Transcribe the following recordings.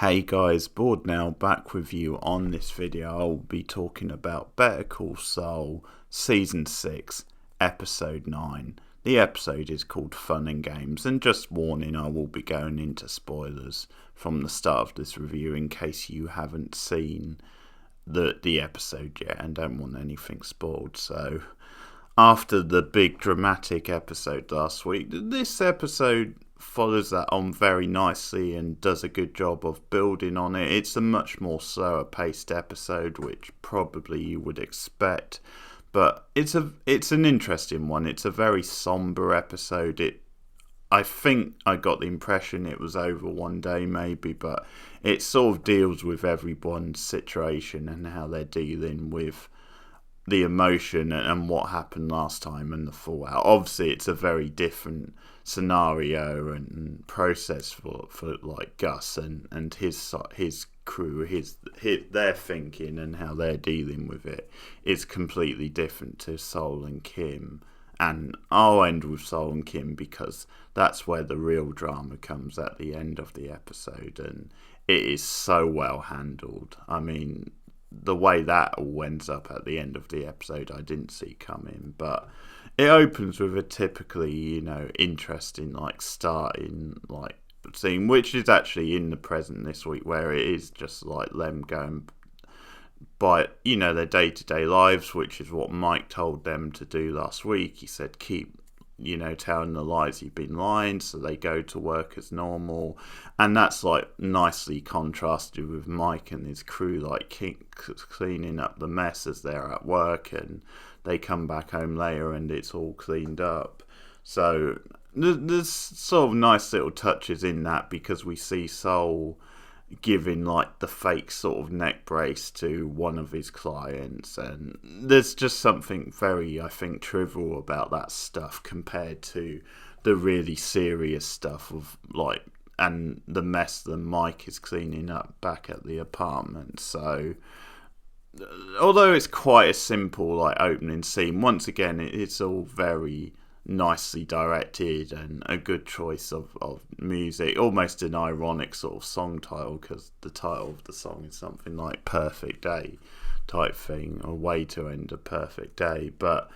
Hey guys, Bored now, back with you on this video. I'll be talking about Better Call Saul, Season 6, Episode 9. The episode is called Fun and Games, and just warning, I will be going into spoilers from the start of this review in case you haven't seen the episode yet and don't want anything spoiled. So, after the big dramatic episode last week, this episode follows that on very nicely and does a good job of building on it. It's a much more slower paced episode, which probably you would expect, but it's an interesting one. It's a very somber episode. I think I got the impression it was over one day maybe, but it sort of deals with everyone's situation and how they're dealing with the emotion and what happened last time and the fallout. Obviously, it's a very different scenario and process for like Gus and his crew, his their thinking and how they're dealing with it is completely different to Saul and Kim. And I'll end with Saul and Kim because that's where the real drama comes at the end of the episode, and it is so well handled. I mean, the way that all ends up at the end of the episode I didn't see coming, but it opens with a typically, interesting starting scene, which is actually in the present this week, where it is just like them going by their day-to-day lives, which is what Mike told them to do last week. He said keep telling the lies you've been lying, so they go to work as normal, and that's nicely contrasted with Mike and his crew cleaning up the mess as they're at work, and they come back home later and it's all cleaned up. So there's sort of nice little touches in that, because we see Saul giving the fake sort of neck brace to one of his clients, and there's just something very, I think, trivial about that stuff compared to the really serious stuff of and the mess that Mike is cleaning up back at the apartment. So although it's quite a simple opening scene, once again it's all very nicely directed and a good choice of music, almost an ironic sort of song title, because the title of the song is something like Perfect Day type thing, a way to end a perfect day. But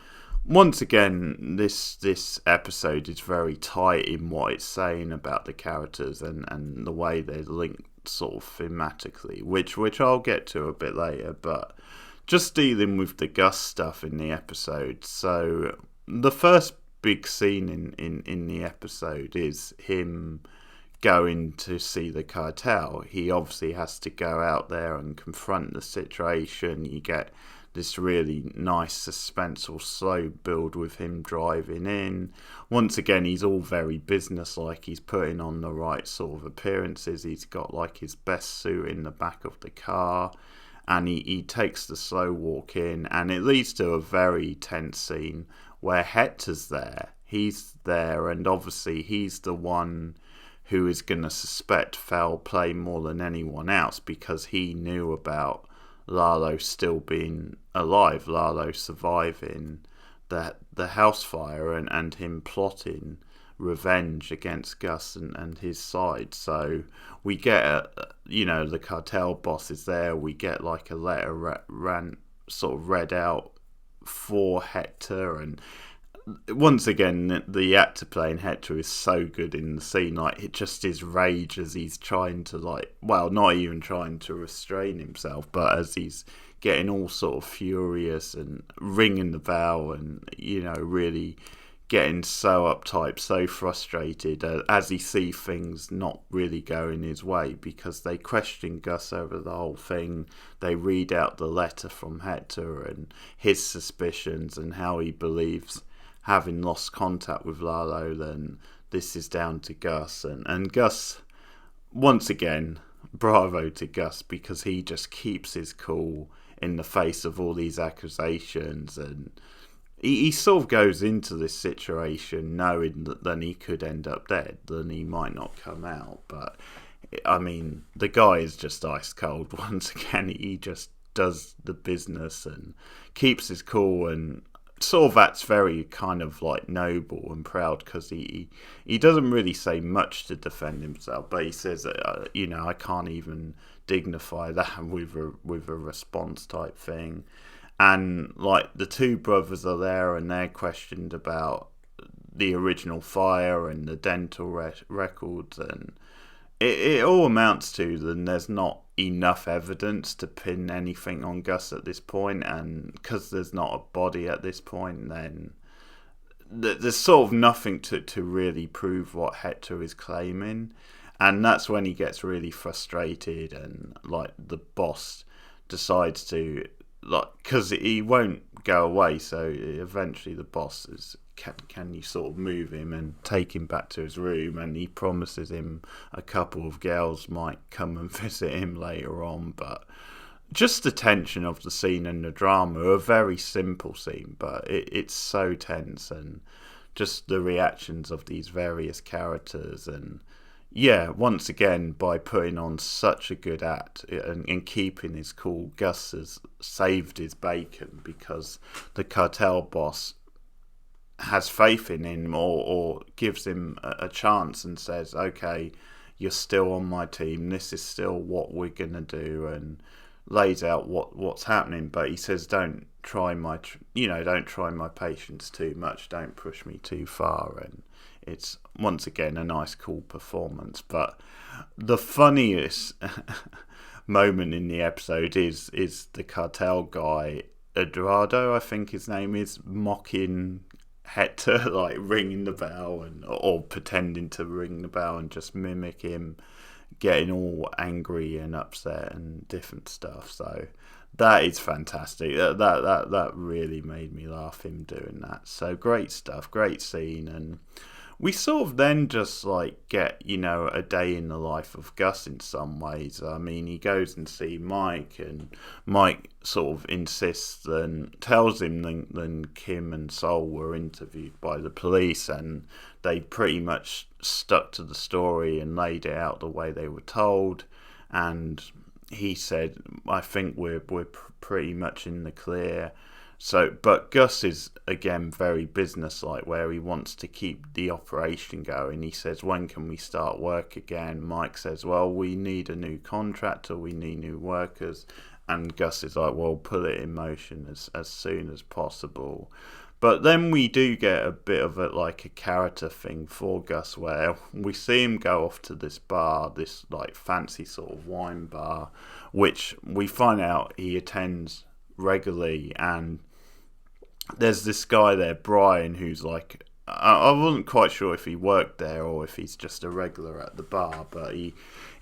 once again, this episode is very tight in what it's saying about the characters and the way they're linked sort of thematically, which I'll get to a bit later. But just dealing with the Gus stuff in the episode. So the first big scene in the episode is him going to see the cartel. He obviously has to go out there and confront the situation. You get this really nice suspenseful slow build with him driving in. Once again, he's all very businesslike. He's putting on the right sort of appearances. He's got his best suit in the back of the car, and he takes the slow walk in, and it leads to a very tense scene where Hector's there. He's there, and obviously he's the one who is going to suspect foul play more than anyone else, because he knew about Lalo still being alive, Lalo surviving the house fire, and him plotting revenge against Gus and his side. So we get the cartel boss is there. We get a letter sort of read out for Hector, and once again the actor playing Hector is so good in the scene. It just his rage as he's trying to not even trying to restrain himself, but as he's getting all sort of furious and ringing the bell and really getting so uptight, so frustrated as he sees things not really going his way, because they question Gus over the whole thing. They read out the letter from Hector and his suspicions and how he believes, having lost contact with Lalo, then this is down to Gus. And Gus, once again, bravo to Gus, because he just keeps his cool in the face of all these accusations, and he sort of goes into this situation knowing that then he could end up dead, then he might not come out. But I mean, the guy is just ice cold. Once again, he just does the business and keeps his cool, and sort of acts very kind of like noble and proud, because he doesn't really say much to defend himself, but he says I can't even dignify that with a response type thing. And like the two brothers are there and they're questioned about the original fire and the dental records, and it all amounts to then there's not enough evidence to pin anything on Gus at this point, and because there's not a body at this point, then there's sort of nothing to really prove what Hector is claiming. And that's when he gets really frustrated, and like the boss decides to, like, because he won't go away, so eventually the boss is, can you sort of move him and take him back to his room, and he promises him a couple of girls might come and visit him later on. But just the tension of the scene and the drama, a very simple scene, but it's so tense, and just the reactions of these various characters. And yeah, once again, by putting on such a good act and keeping his cool, Gus has saved his bacon, because the cartel boss has faith in him, or gives him a chance and says, okay, you're still on my team, this is still what we're going to do, and lays out what's happening. But he says, don't try my patience too much, don't push me too far. And it's once again a nice cool performance. But the funniest moment in the episode is the cartel guy, Eduardo, I think his name is, mocking Hector, like ringing the bell or pretending to ring the bell and just mimic him, getting all angry and upset and different stuff. So that is fantastic. That really made me laugh, him doing that. So great stuff, great scene. And we sort of then just like get, a day in the life of Gus in some ways. I mean, he goes and see Mike, and Mike sort of insists and tells him then Kim and Saul were interviewed by the police, and they pretty much stuck to the story and laid it out the way they were told. And he said, I think we're pretty much in the clear. So, but Gus is, again, very businesslike, where he wants to keep the operation going. He says, when can we start work again? Mike says, well, we need a new contractor, we need new workers. And Gus is like, well, put it in motion as soon as possible. But then we do get a bit of a character thing for Gus, where we see him go off to this bar, this like fancy sort of wine bar, which we find out he attends regularly. And there's this guy there, Brian, who's like, I wasn't quite sure if he worked there or if he's just a regular at the bar, but he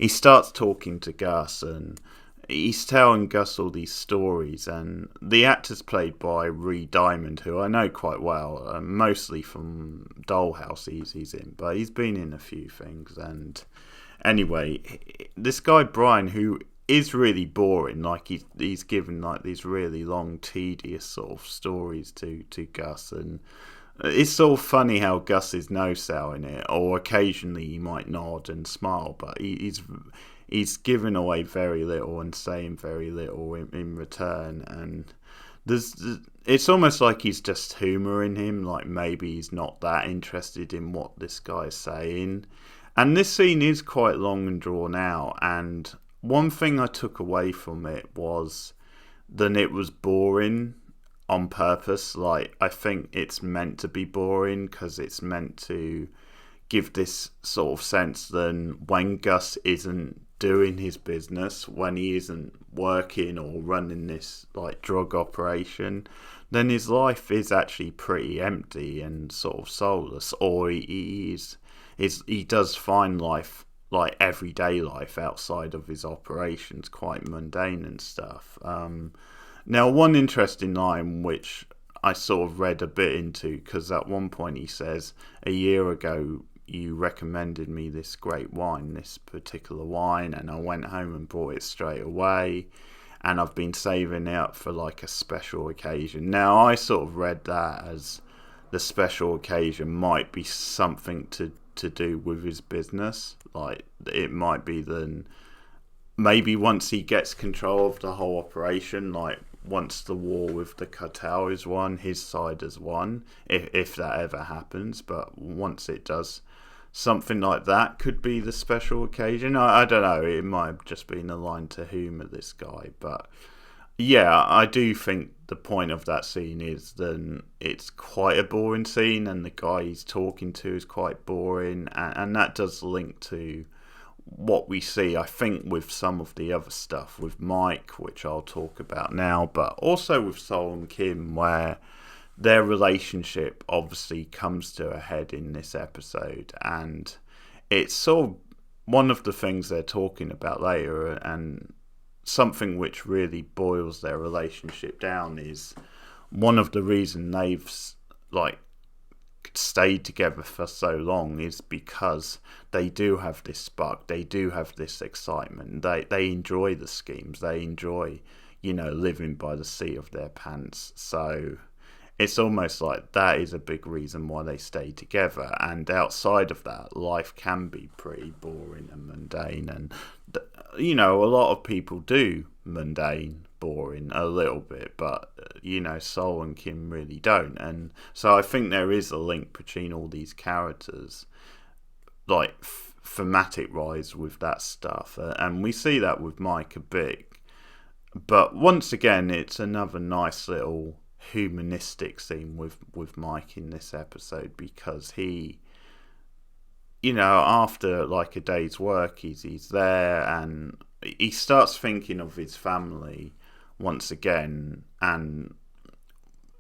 starts talking to Gus, and he's telling Gus all these stories. And the actor's played by Reed Diamond, who I know quite well, mostly from Dollhouse he's in, but he's been in a few things. And anyway, this guy Brian, who is really boring, like he's given like these really long, tedious sort of stories to Gus, and it's sort of funny how Gus is no selling it, or occasionally he might nod and smile, but he's giving away very little and saying very little in return. And it's almost like he's just humouring him, like maybe he's not that interested in what this guy's saying. And this scene is quite long and drawn out, and one thing I took away from it was that it was boring on purpose. Like, I think it's meant to be boring because it's meant to give this sort of sense that when Gus isn't doing his business, when he isn't working or running this like drug operation, then his life is actually pretty empty and sort of soulless. Or he does find life, like everyday life outside of his operations, quite mundane and stuff. Now, one interesting line which I sort of read a bit into, because at one point he says, a year ago you recommended me this great wine, this particular wine, and I went home and bought it straight away, and I've been saving it up for like a special occasion. Now, I sort of read that as the special occasion might be something to do with his business. Like, it might be then maybe once he gets control of the whole operation, like once the war with the cartel is won, his side has won, if that ever happens. But once it does, something like that could be the special occasion. I don't know, it might have just been a line to humour this guy, but yeah, I do think the point of that scene is then it's quite a boring scene, and the guy he's talking to is quite boring, and that does link to what we see, I think, with some of the other stuff with Mike, which I'll talk about now, but also with Saul and Kim, where their relationship obviously comes to a head in this episode, and it's sort of one of the things they're talking about later, and something which really boils their relationship down is one of the reasons they've like stayed together for so long is because they do have this spark, they do have this excitement, they enjoy the schemes, they enjoy, living by the seat of their pants. So it's almost like that is a big reason why they stay together, and outside of that, life can be pretty boring and mundane, and a lot of people do mundane, boring a little bit, but Saul and Kim really don't. And so I think there is a link between all these characters, like thematic wise, with that stuff, and we see that with Mike a bit. But once again, it's another nice little humanistic scene with Mike in this episode, because he, after like a day's work, he's there, and he starts thinking of his family once again, and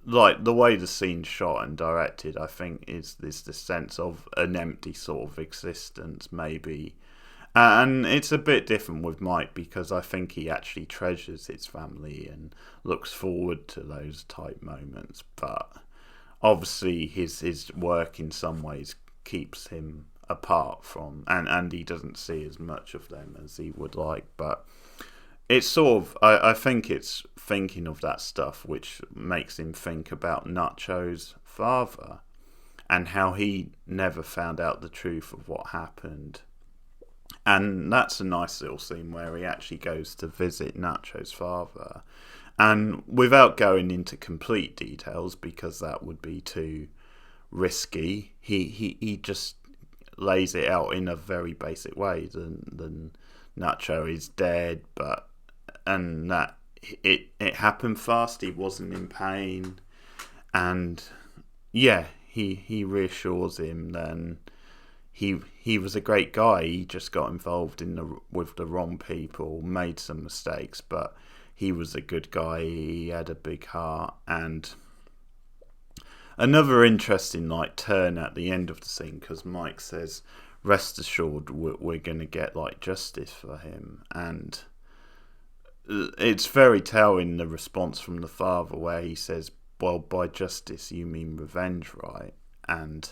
like the way the scene's shot and directed, I think is this sense of an empty sort of existence, maybe. And it's a bit different with Mike, because I think he actually treasures his family and looks forward to those type moments. But obviously his work in some ways keeps him apart from, and he doesn't see as much of them as he would like. But it's sort of, I think it's thinking of that stuff which makes him think about Nacho's father and how he never found out the truth of what happened. And that's a nice little scene where he actually goes to visit Nacho's father. And without going into complete details, because that would be too risky, he just lays it out in a very basic way. The Nacho is dead, and that it happened fast, he wasn't in pain. And yeah, he reassures him then. He was a great guy. He just got involved with the wrong people, made some mistakes, but he was a good guy. He had a big heart. And another interesting turn at the end of the scene, because Mike says, "Rest assured, we're going to get justice for him." And it's very telling, the response from the father, where he says, "Well, by justice you mean revenge, right?" And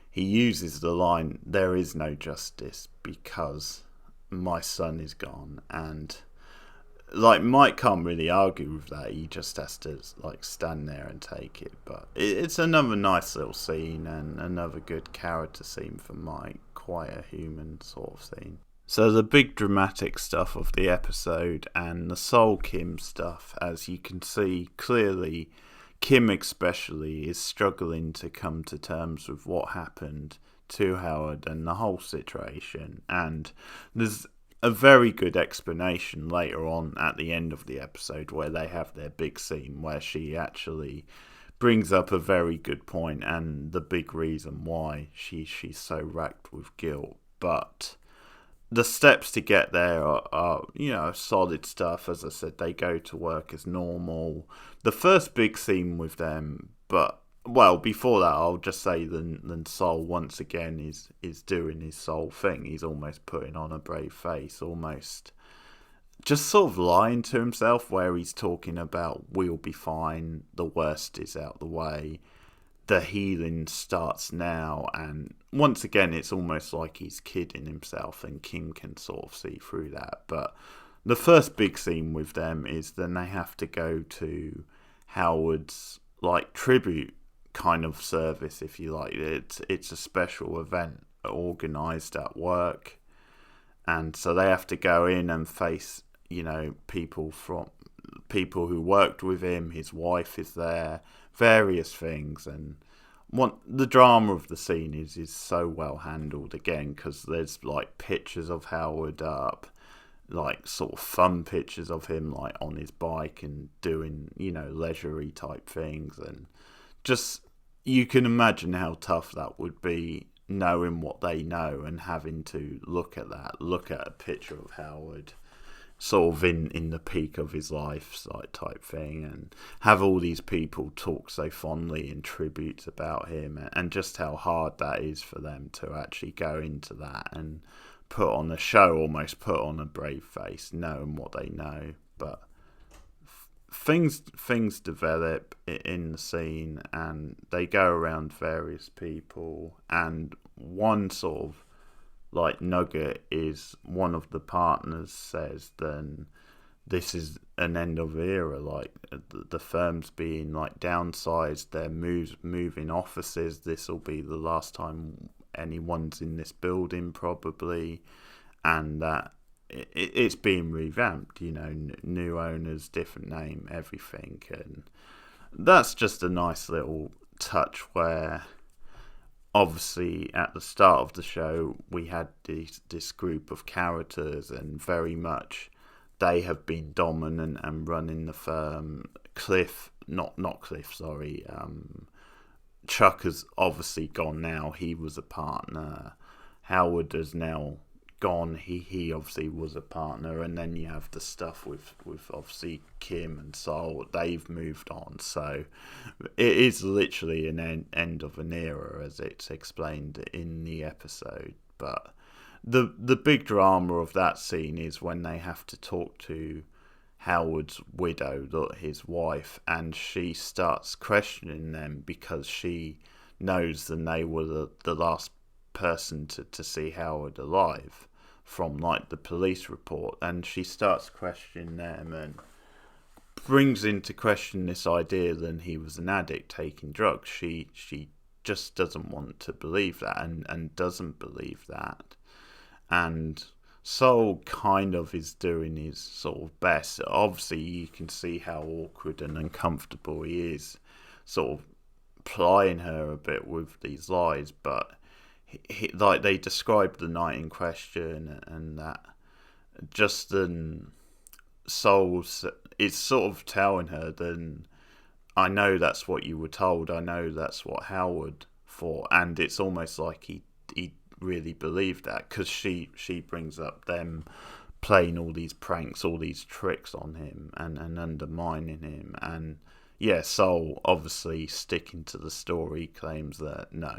he uses the line, "There is no justice because my son is gone." And Mike can't really argue with that. He just has to stand there and take it. But it's another nice little scene, and another good character scene for Mike. Quite a human sort of scene. So the big dramatic stuff of the episode, and the Saul Kim stuff, as you can see clearly, Kim especially is struggling to come to terms with what happened to Howard and the whole situation. And there's a very good explanation later on at the end of the episode, where they have their big scene where she actually brings up a very good point and the big reason why she's so racked with guilt. But the steps to get there are solid stuff. As I said, they go to work as normal. The first big scene with them, but before that, I'll just say then Saul once again is doing his Saul thing. He's almost putting on a brave face, almost just sort of lying to himself, where he's talking about, we'll be fine, the worst is out the way, the healing starts now. And once again, it's almost like he's kidding himself, and Kim can sort of see through that. But the first big scene with them is then they have to go to Howard's tribute kind of service, if you like. It's a special event organised at work, and so they have to go in and face people who worked with him. His wife is there, various things, and the drama of the scene is so well handled again, because there's like pictures of Howard up, like sort of fun pictures of him like on his bike and doing, leisurely type things, and just you can imagine how tough that would be, knowing what they know and having to look at a picture of Howard sort of in the peak of his life type thing, and have all these people talk so fondly in tributes about him, and just how hard that is for them to actually go into that and put on a show, almost put on a brave face, knowing what they know. But things develop in the scene, and they go around various people, and one sort of like nugget is one of the partners says, then this is an end of era, like the firm's being like downsized, they're moving offices, this will be the last time anyone's in this building probably, and that it's being revamped, new owners, different name, everything. And that's just a nice little touch where obviously at the start of the show we had this group of characters, and very much they have been dominant and running the firm. Chuck has obviously gone now, he was a partner. Howard has now gone, he obviously was a partner, and then you have the stuff with obviously Kim and Saul, they've moved on. So it is literally an end of an era, as it's explained in the episode. But the big drama of that scene is when they have to talk to Howard's widow, his wife, and she starts questioning them because she knows that they were the last person to see Howard alive from like the police report, and she starts questioning them and brings into question this idea that he was an addict taking drugs. She just doesn't want to believe that, and doesn't believe that. And Saul kind of is doing his sort of best. Obviously you can see how awkward and uncomfortable he is, sort of plying her a bit with these lies, but like they described the night in question, and that just then Saul is sort of telling her, then I know that's what you were told, I know that's what Howard thought, and it's almost like he really believed that, because she brings up them playing all these pranks, all these tricks on him, and undermining him. And yeah, Saul obviously sticking to the story claims that no,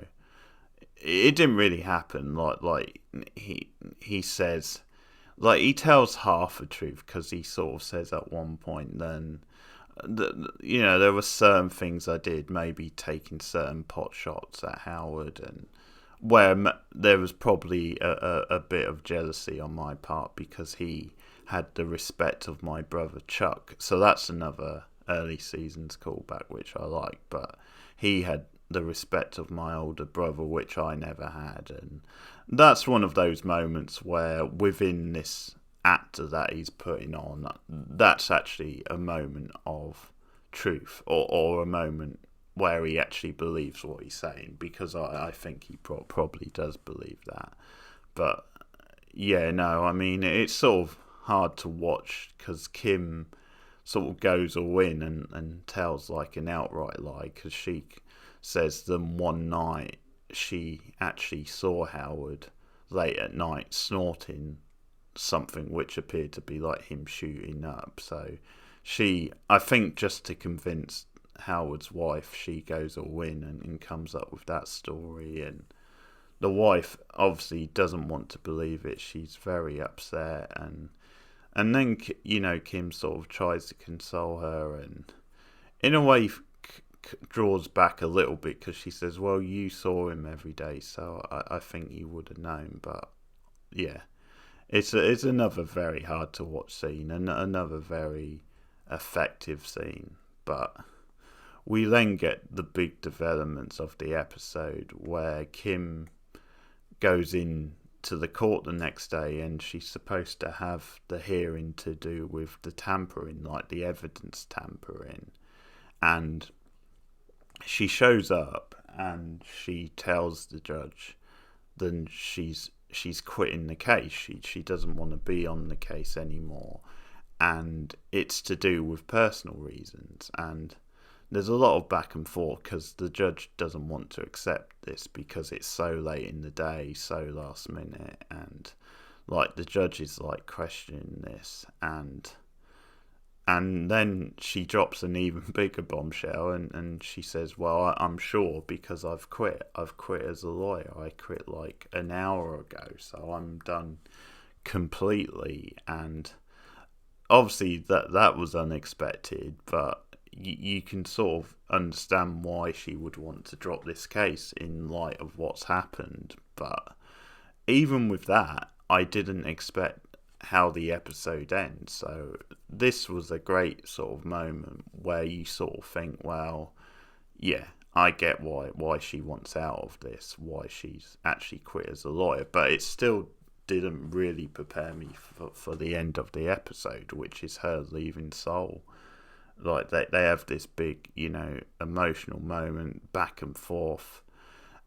it didn't really happen. Like he says, like he tells half the truth, because he sort of says at one point then there were certain things I did, maybe taking certain pot shots at Howard, and where there was probably a bit of jealousy on my part because he had the respect of my brother Chuck. So that's another early seasons callback which I like, but he had the respect of my older brother, which I never had. And that's one of those moments where within this actor that he's putting on, that's actually a moment of truth, or a moment where he actually believes what he's saying, because I think he probably does believe that. But yeah, no, I mean, it's sort of hard to watch because Kim sort of goes all in and tells like an outright lie, because she says that one night she actually saw Howard late at night snorting something which appeared to be like him shooting up. So I think just to convince Howard's wife, she goes all in and comes up with that story, and the wife obviously doesn't want to believe it. She's very upset, and then Kim sort of tries to console her, and in a way draws back a little bit, because she says, well, you saw him every day, so I think you would have known. But yeah, it's another very hard to watch scene, and another very effective scene. But we then get the big developments of the episode where Kim goes in to the court the next day, and she's supposed to have the hearing to do with the tampering, like the evidence tampering. And she shows up and she tells the judge then she's quitting the case. She doesn't want to be on the case anymore, and it's to do with personal reasons. And there's a lot of back and forth because the judge doesn't want to accept this because it's so late in the day, so last minute, and like the judge is like questioning this, and then she drops an even bigger bombshell, and she says, well, I'm sure because I've quit as a lawyer. I quit like an hour ago, so I'm done completely. And obviously that was unexpected, but you can sort of understand why she would want to drop this case in light of what's happened. But even with that, I didn't expect how the episode ends. So this was a great sort of moment where you sort of think, well, yeah, I get why she wants out of this, why she's actually quit as a lawyer, but it still didn't really prepare me for the end of the episode, which is her leaving Saul. Like they have this big, emotional moment back and forth.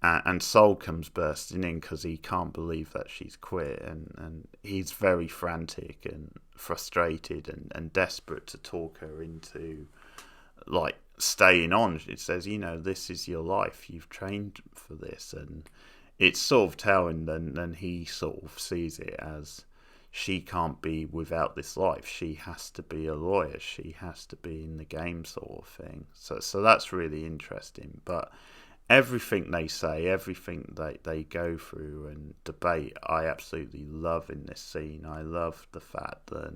And Saul comes bursting in because he can't believe that she's quit, and he's very frantic and frustrated and desperate to talk her into like staying on. It says, this is your life, you've trained for this, and it's sort of telling. Then he sort of sees it as she can't be without this life. She has to be a lawyer. She has to be in the game, sort of thing. So that's really interesting, but. Everything they say, everything they go through and debate, I absolutely love in this scene. I love the fact that,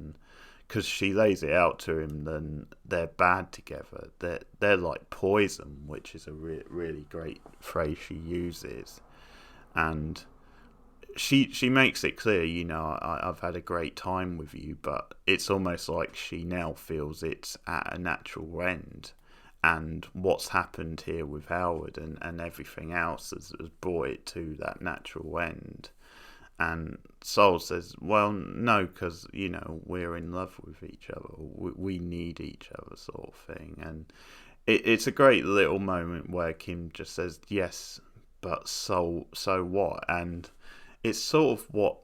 because she lays it out to him, then they're bad together. They're like poison, which is a really great phrase she uses. And she makes it clear, I've had a great time with you, but it's almost like she now feels it's at a natural end. And what's happened here with Howard and everything else has brought it to that natural end. And Saul says, well, no, because, we're in love with each other. We need each other, sort of thing. And it's a great little moment where Kim just says, yes, but so what? And it's sort of what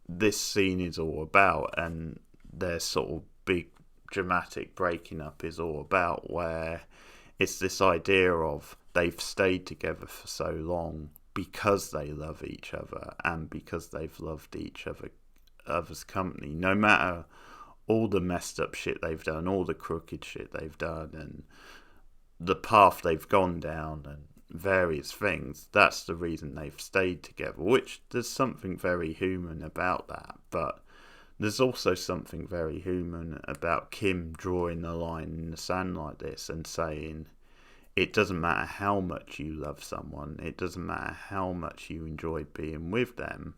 this scene is all about. And their sort of big dramatic breaking up is all about, where it's this idea of they've stayed together for so long because they love each other and because they've loved each other's company, no matter all the messed up shit they've done, all the crooked shit they've done, and the path they've gone down, and various things. That's the reason they've stayed together, which there's something very human about that. But there's also something very human about Kim drawing the line in the sand like this and saying, it doesn't matter how much you love someone, it doesn't matter how much you enjoy being with them,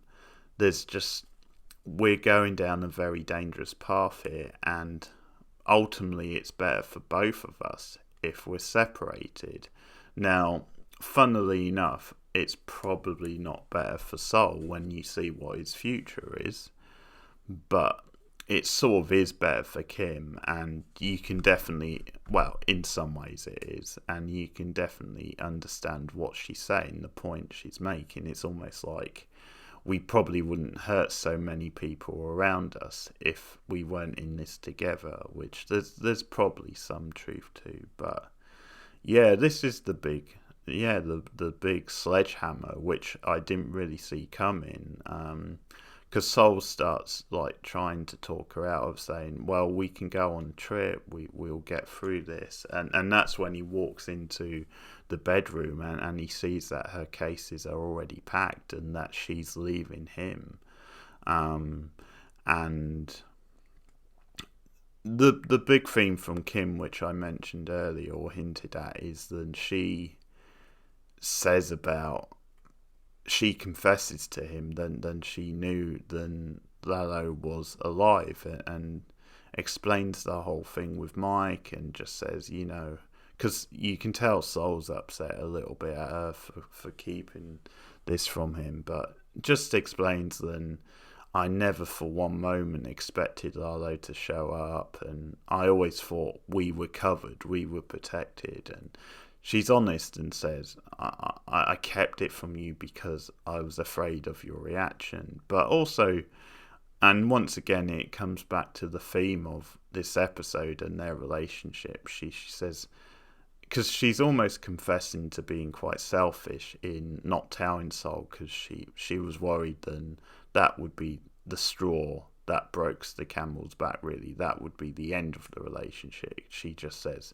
we're going down a very dangerous path here, and ultimately it's better for both of us if we're separated. Now, funnily enough, it's probably not better for Saul when you see what his future is, but it sort of is better for Kim, and you can definitely, well, in some ways it is, and you can definitely understand what she's saying, the point she's making. It's almost like we probably wouldn't hurt so many people around us if we weren't in this together, which there's probably some truth to. But yeah, this is the big sledgehammer, which I didn't really see coming. Because Saul starts like trying to talk her out of saying, well, we can go on a trip, we'll get through this. And that's when he walks into the bedroom and he sees that her cases are already packed and that she's leaving him. And the big theme from Kim, which I mentioned earlier or hinted at, is that she says about, she confesses to him then she knew then Lalo was alive, and explains the whole thing with Mike, and just says, because you can tell Saul's upset a little bit at her for keeping this from him, but just explains then, I never for one moment expected Arlo to show up, and I always thought we were covered, we were protected. And she's honest and says, I kept it from you because I was afraid of your reaction. But also, and once again, it comes back to the theme of this episode and their relationship. She says, because she's almost confessing to being quite selfish in not telling Saul, because she was worried then that would be the straw that breaks the camel's back, really. That would be the end of the relationship. She just says,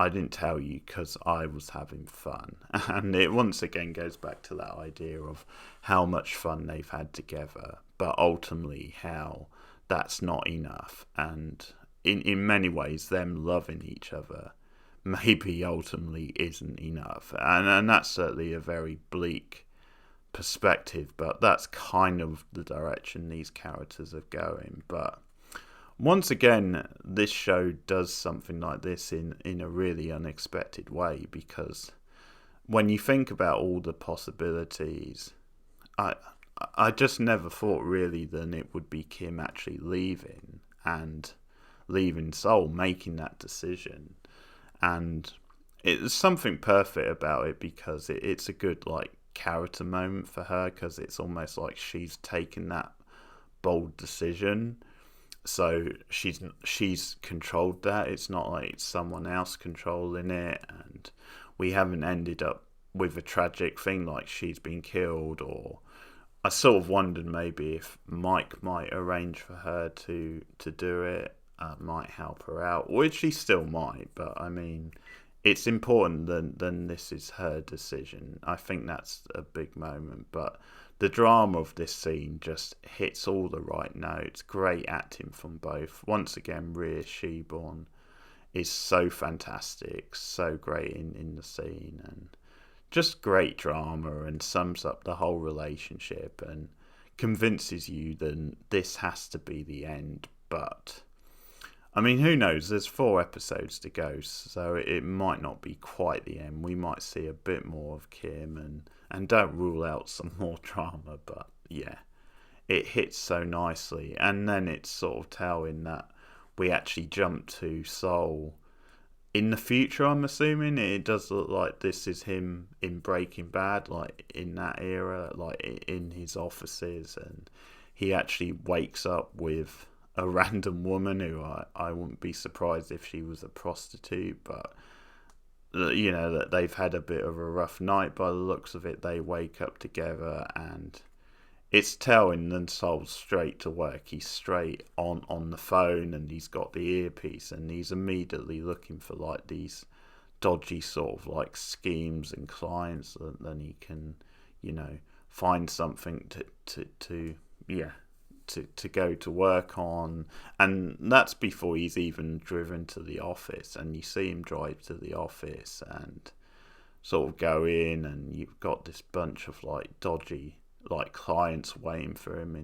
I didn't tell you because I was having fun. And it once again goes back to that idea of how much fun they've had together, but ultimately how that's not enough. And in many ways, them loving each other maybe ultimately isn't enough. And that's certainly a very bleak perspective, but that's kind of the direction these characters are going. But once again, this show does something like this in a really unexpected way, because when you think about all the possibilities, I just never thought really that it would be Kim actually leaving Saul, making that decision. And it's something perfect about it, because it's a good character moment for her, because it's almost like she's taken that bold decision, so she's controlled that. It's not like it's someone else controlling it, and we haven't ended up with a tragic thing like she's been killed. Or I sort of wondered maybe if Mike might arrange for her to do it, might help her out, which she still might, but I mean, it's important then this is her decision. I think that's a big moment, but the drama of this scene just hits all the right notes. Great acting from both. Once again, Rhea Seaborn is so fantastic, so great in the scene, and just great drama, and sums up the whole relationship and convinces you that this has to be the end. But I mean, who knows? There's 4 episodes to go, so it might not be quite the end. We might see a bit more of Kim, and don't rule out some more drama. But yeah, it hits so nicely. And then it's sort of telling that we actually jump to Saul in the future, I'm assuming. It does look like this is him in Breaking Bad, like in that era, like in his offices. And he actually wakes up with a random woman who I wouldn't be surprised if she was a prostitute, but you know, that they've had a bit of a rough night by the looks of it. They wake up together, and it's telling then Saul's straight to work. He's straight on the phone, and he's got the earpiece, and he's immediately looking for like these dodgy sort of like schemes and clients that then he can, you know, find something to go to work on. And that's before he's even driven to the office, and you see him drive to the office and sort of go in, and you've got this bunch of like dodgy like clients waiting for him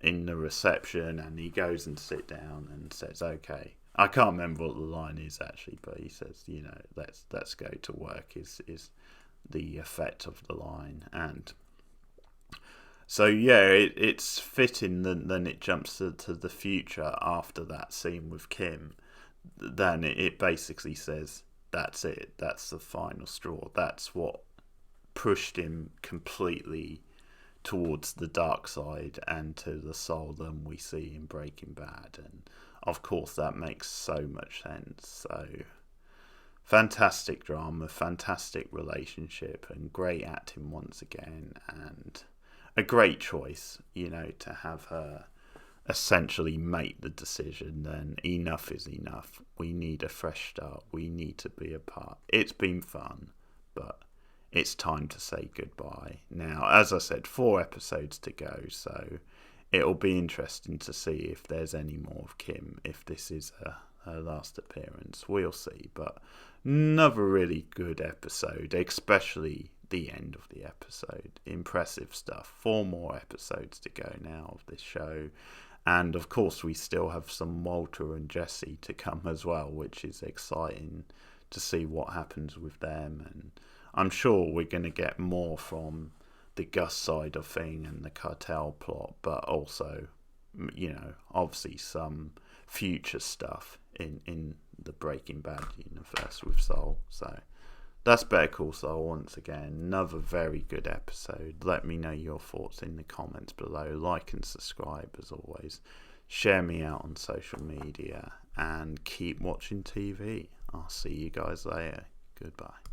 in the reception, and he goes and sit down and says, okay, I can't remember what the line is actually, but he says, you know, let's go to work is the effect of the line. And so yeah, it's fitting. Then it jumps to the future after that scene with Kim. Then it basically says, that's it. That's the final straw. That's what pushed him completely towards the dark side and to the Saul than we see in Breaking Bad. And of course that makes so much sense. So fantastic drama, fantastic relationship, and great acting once again, and a great choice, you know, to have her essentially make the decision. Then enough is enough. We need a fresh start. We need to be apart. It's been fun, but it's time to say goodbye. Now, as I said, 4 episodes to go, so it'll be interesting to see if there's any more of Kim, if this is her last appearance. We'll see, but another really good episode, especially the end of the episode. Impressive stuff. 4 more episodes to go now of this show. And of course we still have some Walter and Jesse to come as well, which is exciting to see what happens with them. And I'm sure we're going to get more from the Gus side of thing and the cartel plot, but also, obviously some future stuff in the Breaking Bad universe with Saul. So that's Better Call Saul once again. Another very good episode. Let me know your thoughts in the comments below. Like and subscribe as always. Share me out on social media and keep watching TV. I'll see you guys later. Goodbye.